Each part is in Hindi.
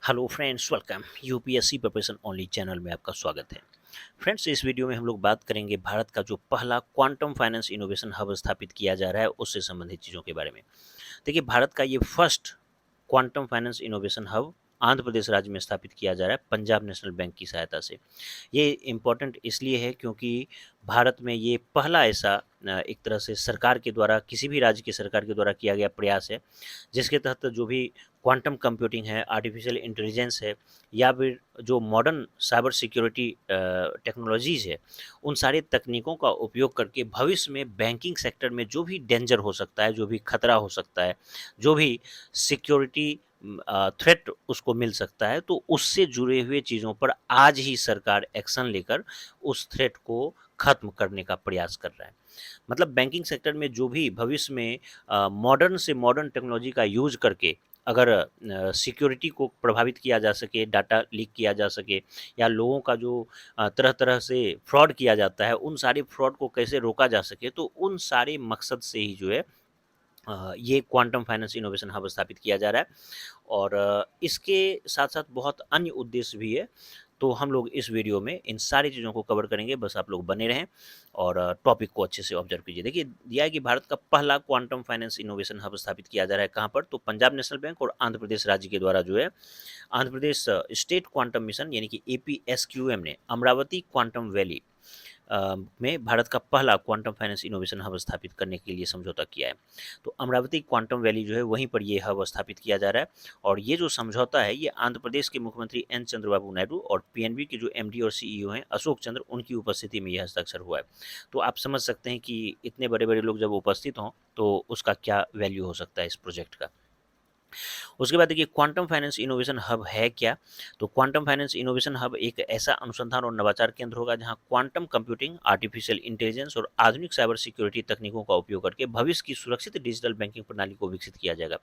Hello friends, welcome UPSC preparation only channel में आपका स्वागत है। फ्रेंड्स, इस वीडियो में हम लोग बात करेंगे भारत का जो पहला क्वांटम फाइनेंस इनोवेशन हब स्थापित किया जा रहा है उससे संबंधित चीज़ों के बारे में। देखिए, भारत का ये first quantum finance innovation hub Andhra Pradesh राज्य में स्थापित किया जा रहा है पंजाब नेशनल बैंक की सहायता से। ये इम्पोर्टेंट इसलिए है क्योंकि भारत में ये पहला ऐसा एक तरह से सरकार के द्वारा, किसी भी राज्य की सरकार के द्वारा किया गया प्रयास है, जिसके तहत जो भी क्वांटम कंप्यूटिंग है, आर्टिफिशियल इंटेलिजेंस है, या फिर जो मॉडर्न साइबर सिक्योरिटी टेक्नोलॉजीज़ है, उन सारी तकनीकों का उपयोग करके भविष्य में बैंकिंग सेक्टर में जो भी डेंजर हो सकता है, जो भी खतरा हो सकता है, जो भी सिक्योरिटी थ्रेट उसको मिल सकता है, तो उससे जुड़े हुए चीज़ों पर आज ही सरकार एक्शन लेकर उस थ्रेट को खत्म करने का प्रयास कर रहा है। मतलब बैंकिंग सेक्टर में जो भी भविष्य में मॉडर्न से मॉडर्न टेक्नोलॉजी का यूज़ करके अगर सिक्योरिटी को प्रभावित किया जा सके, डाटा लीक किया जा सके, या लोगों का जो तरह-तरह से फ्रॉड किया जाता है, उन सारे फ्रॉड को कैसे रोका जा सके, तो उन सारे मकसद से ही जो है ये क्वांटम फाइनेंस इनोवेशन हब स्थापित किया जा रहा है। और इसके साथ-साथ बहुत अन्य उद्देश्य भी है। तो हम लोग इस वीडियो में इन सारी चीज़ों को कवर करेंगे, बस आप लोग बने रहें और टॉपिक को अच्छे से ऑब्जर्व कीजिए। देखिए, दिया है कि भारत का पहला क्वांटम फाइनेंस इनोवेशन हब स्थापित किया जा रहा है कहाँ पर? तो पंजाब नेशनल बैंक और आंध्र प्रदेश राज्य के द्वारा जो है, Andhra Pradesh state quantum mission यानी कि एपीएसक्यूएम ने अमरावती क्वांटम वैली में भारत का पहला क्वांटम फाइनेंस इनोवेशन हब स्थापित करने के लिए समझौता किया है। तो अमरावती क्वांटम वैली जो है, वहीं पर ये हब स्थापित किया जा रहा है। और ये जो समझौता है, ये आंध्र प्रदेश के मुख्यमंत्री एन चंद्रबाबू नायडू और पीएनबी के जो एमडी और सीईओ हैं अशोक चंद्र, उनकी उपस्थिति में यह हस्ताक्षर हुआ है। तो आप समझ सकते हैं कि इतने बड़े बड़े लोग जब उपस्थित हों तो उसका क्या वैल्यू हो सकता है इस प्रोजेक्ट का। उसके बाद देखिए, क्वांटम फाइनेंस इनोवेशन हब है क्या? तो क्वांटम फाइनेंस इनोवेशन हब एक ऐसा अनुसंधान और नवाचार केंद्र होगा जहां क्वांटम कंप्यूटिंग, आर्टिफिशियल इंटेलिजेंस और आधुनिक साइबर सिक्योरिटी तकनीकों का उपयोग करके भविष्य की सुरक्षित डिजिटल बैंकिंग प्रणाली को विकसित किया जाएगा।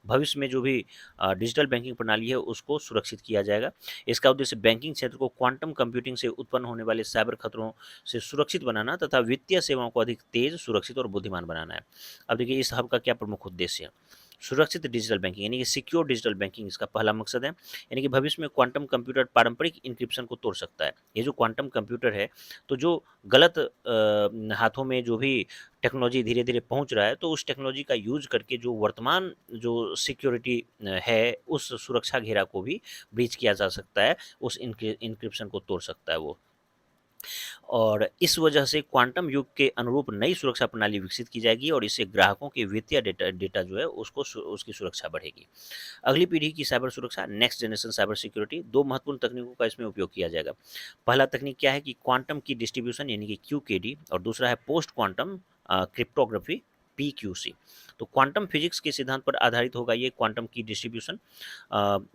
भविष्य में जो भी डिजिटल बैंकिंग प्रणाली है उसको सुरक्षित किया जाएगा। इसका उद्देश्य बैंकिंग क्षेत्र को क्वांटम कंप्यूटिंग से उत्पन्न होने वाले साइबर खतरों से सुरक्षित बनाना तथा वित्तीय सेवाओं को अधिक तेज, सुरक्षित और बुद्धिमान बनाना है। अब देखिए, इस हब का क्या प्रमुख उद्देश्य है? सुरक्षित डिजिटल बैंकिंग यानी कि सिक्योर डिजिटल बैंकिंग इसका पहला मकसद है। यानी कि भविष्य में क्वांटम कंप्यूटर पारंपरिक इंक्रिप्शन को तोड़ सकता है। ये जो क्वांटम कंप्यूटर है, तो जो गलत हाथों में जो भी टेक्नोलॉजी धीरे-धीरे पहुँच रहा है, तो उस टेक्नोलॉजी का यूज़ करके जो वर्तमान जो सिक्योरिटी है, उस सुरक्षा घेरा को भी ब्रीच किया जा सकता है, उस इंक्रिप्शन को तोड़ सकता है वो। और इस वजह से क्वांटम युग के अनुरूप नई सुरक्षा प्रणाली विकसित की जाएगी और इससे ग्राहकों के वित्तीय डेटा डेटा जो है उसकी सुरक्षा बढ़ेगी। अगली पीढ़ी की साइबर सुरक्षा, नेक्स्ट जनरेशन साइबर सिक्योरिटी, 2 महत्वपूर्ण तकनीकों का इसमें उपयोग किया जाएगा। पहला तकनीक क्या है कि क्वांटम की डिस्ट्रीब्यूशन यानी कि क्यूकेडी, और दूसरा है पोस्ट क्वांटम क्रिप्टोग्राफी, पीक्यूसी। तो क्वांटम फिजिक्स के सिद्धांत पर आधारित होगा ये क्वांटम की डिस्ट्रीब्यूशन,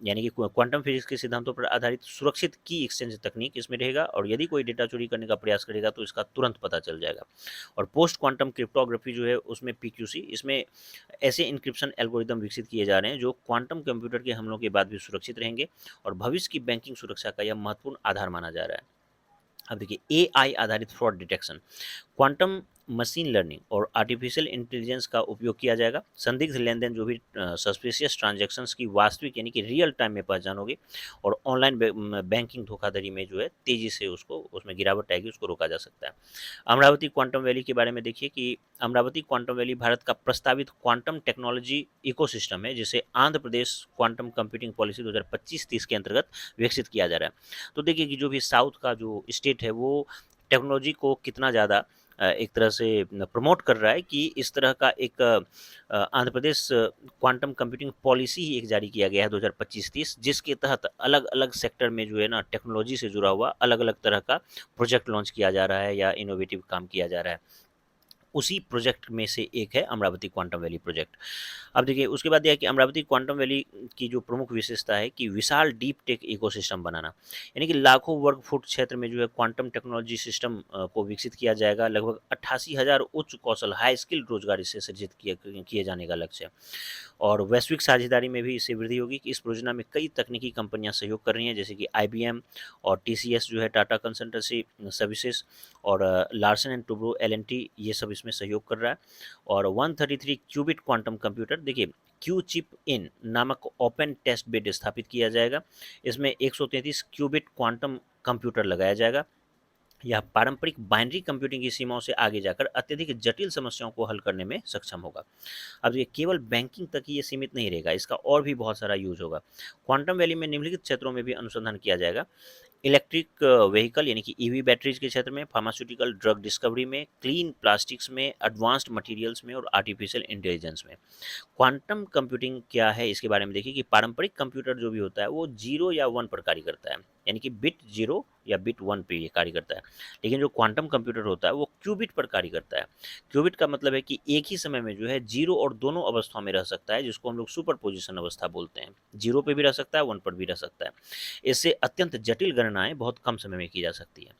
यानी कि क्वांटम फिजिक्स के सिद्धांतों पर आधारित सुरक्षित की एक्सचेंज तकनीक इसमें रहेगा, और यदि कोई डेटा चोरी करने का प्रयास करेगा तो इसका तुरंत पता चल जाएगा। और पोस्ट क्वांटम क्रिप्टोग्राफी जो है उसमें पीक्यूसी, इसमें ऐसे इंक्रिप्शन एल्गोरिदम विकसित किए जा रहे हैं जो क्वांटम कंप्यूटर के हमलों के बाद भी सुरक्षित रहेंगे, और भविष्य की बैंकिंग सुरक्षा का यह महत्वपूर्ण आधार माना जा रहा है। अब देखिए, एआई आधारित fraud detection, quantum machine learning और आर्टिफिशियल इंटेलिजेंस का उपयोग किया जाएगा। संदिग्ध लेन-देन, जो भी सस्पिशियस ट्रांजैक्शंस की वास्तविक यानी कि रियल टाइम में पहचान होगी, और ऑनलाइन बैंकिंग धोखाधड़ी में जो है तेज़ी से उसको उसमें गिरावट आएगी, उसको रोका जा सकता है। अमरावती क्वांटम वैली के बारे में देखिए कि अमरावती क्वांटम वैली भारत का प्रस्तावित क्वांटम टेक्नोलॉजी इकोसिस्टम है, जिसे Andhra Pradesh quantum computing policy 2025-30 के अंतर्गत विकसित किया जा रहा है। तो देखिए कि जो भी साउथ का जो स्टेट है, वो टेक्नोलॉजी को कितना ज़्यादा एक तरह से प्रमोट कर रहा है कि इस तरह का एक Andhra Pradesh quantum computing policy ही एक जारी किया गया है 2025-30, जिसके तहत अलग-अलग सेक्टर में जो है ना, टेक्नोलॉजी से जुड़ा हुआ अलग-अलग तरह का प्रोजेक्ट लॉन्च किया जा रहा है या इनोवेटिव काम किया जा रहा है। उसी प्रोजेक्ट में से एक है अमरावती क्वांटम वैली प्रोजेक्ट। अब देखिए, उसके बाद यह है कि अमरावती क्वांटम वैली की जो प्रमुख विशेषता है कि विशाल डीप टेक इकोसिस्टम बनाना, यानी कि लाखों वर्ग फुट क्षेत्र में जो है क्वांटम टेक्नोलॉजी सिस्टम को विकसित किया जाएगा। लगभग 88,000 उच्च कौशल हाई स्किल्ड रोजगार इससे सृजित किए जाने का लक्ष्य है। और वैश्विक साझेदारी में भी इससे वृद्धि होगी कि इस परियोजना में कई तकनीकी कंपनियां सहयोग कर रही हैं, जैसे कि आईबीएम और टीसीएस जो है, टाटा कंसल्टेंसी सर्विसेज, और लार्सन एंड टुब्रो एलएनटी, ये सब इसमें सहयोग कर रहा है। और 133 क्यूबिट क्वांटम कंप्यूटर, देखिए क्यू चिप इन नामक ओपन टेस्ट बेड स्थापित किया जाएगा। इसमें 133 क्यूबिट क्वांटम कंप्यूटर लगाया जाएगा। यह पारंपरिक बाइनरी कंप्यूटिंग की सीमाओं से आगे जाकर अत्यधिक जटिल समस्याओं को हल करने में सक्षम होगा। अब ये केवल बैंकिंग तक ही ये सीमित नहीं रहेगा, इसका और भी बहुत सारा यूज होगा। क्वांटम वैली में निम्नलिखित क्षेत्रों में भी अनुसंधान किया जाएगा। इलेक्ट्रिक व्हीकल यानी कि ईवी बैटरीज के क्षेत्र में, फार्मास्यूटिकल ड्रग डिस्कवरी में, क्लीन प्लास्टिक्स में, एडवांस्ड मटेरियल्स में और आर्टिफिशियल इंटेलिजेंस में। क्वांटम कंप्यूटिंग क्या है इसके बारे में देखिए कि पारंपरिक कंप्यूटर जो भी होता है वो 0 या 1 पर कार्य करता है, यानी कि बिट 0 या बिट 1 पे ये कार्य करता है। लेकिन जो क्वांटम कंप्यूटर होता है वो क्यूबिट पर कार्य करता है। क्यूबिट का मतलब है कि एक ही समय में जो है 0 और दोनों अवस्थाओं में रह सकता है, जिसको हम लोग सुपर पोजिशन अवस्था बोलते हैं। 0 पे भी रह सकता है, 1 पर भी रह सकता है। इससे अत्यंत जटिल गणनाएं बहुत कम समय में की जा सकती है।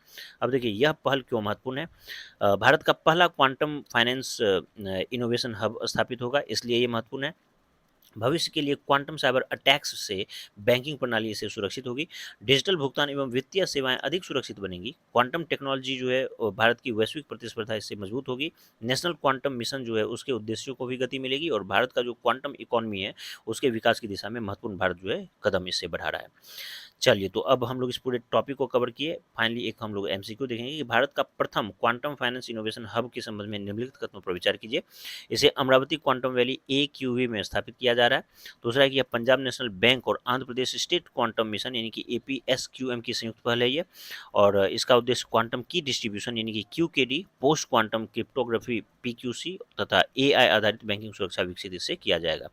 अब देखिए यह पहल क्यों महत्वपूर्ण है। भारत का पहला क्वांटम फाइनेंस इनोवेशन हब स्थापित होगा, इसलिए ये महत्वपूर्ण है। भविष्य के लिए क्वांटम साइबर अटैक्स से बैंकिंग प्रणाली से सुरक्षित होगी। डिजिटल भुगतान एवं वित्तीय सेवाएं अधिक सुरक्षित बनेंगी। क्वांटम टेक्नोलॉजी जो है भारत की वैश्विक प्रतिस्पर्धा इससे मजबूत होगी। नेशनल क्वांटम मिशन जो है उसके उद्देश्यों को भी गति मिलेगी और भारत का जो क्वांटम इकोनॉमी है उसके विकास की दिशा में महत्वपूर्ण भारत जो है कदम इससे बढ़ा रहा है। चलिए, तो अब हम लोग इस पूरे टॉपिक को कवर किए। फाइनली एक हम लोग एमसीक्यू देखेंगे कि भारत का प्रथम क्वांटम फाइनेंस इनोवेशन हब के संबंध में निम्नलिखित कथनों पर विचार कीजिए। इसे अमरावती क्वांटम वैली AQV में स्थापित किया जा रहा है। दूसरा है कि यह पंजाब नेशनल बैंक और Andhra Pradesh state quantum mission यानी कि APSQM की संयुक्त पहल है ये। और इसका उद्देश्य क्वांटम की डिस्ट्रीब्यूशन यानी कि QKD, post quantum cryptography PQC तथा AI आधारित बैंकिंग सुरक्षा विकसित इससे किया जाएगा।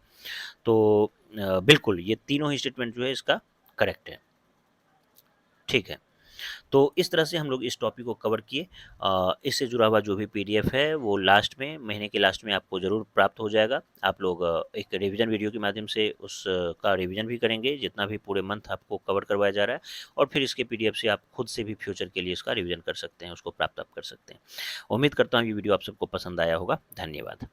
तो बिल्कुल ये तीनों ही स्टेटमेंट जो है इसका करेक्ट है। ठीक है, तो इस तरह से हम लोग इस टॉपिक को कवर किए। इससे जुड़ा हुआ जो भी PDF है वो लास्ट में, महीने के लास्ट में आपको ज़रूर प्राप्त हो जाएगा। आप लोग एक रिवीजन वीडियो के माध्यम से का रिवीजन भी करेंगे जितना भी पूरे मंथ आपको कवर करवाया जा रहा है, और फिर इसके PDF से आप खुद से भी फ्यूचर के लिए इसका रिवीजन कर सकते हैं, उसको प्राप्त आप कर सकते हैं। उम्मीद करता हूँ ये वीडियो आप सबको पसंद आया होगा। धन्यवाद।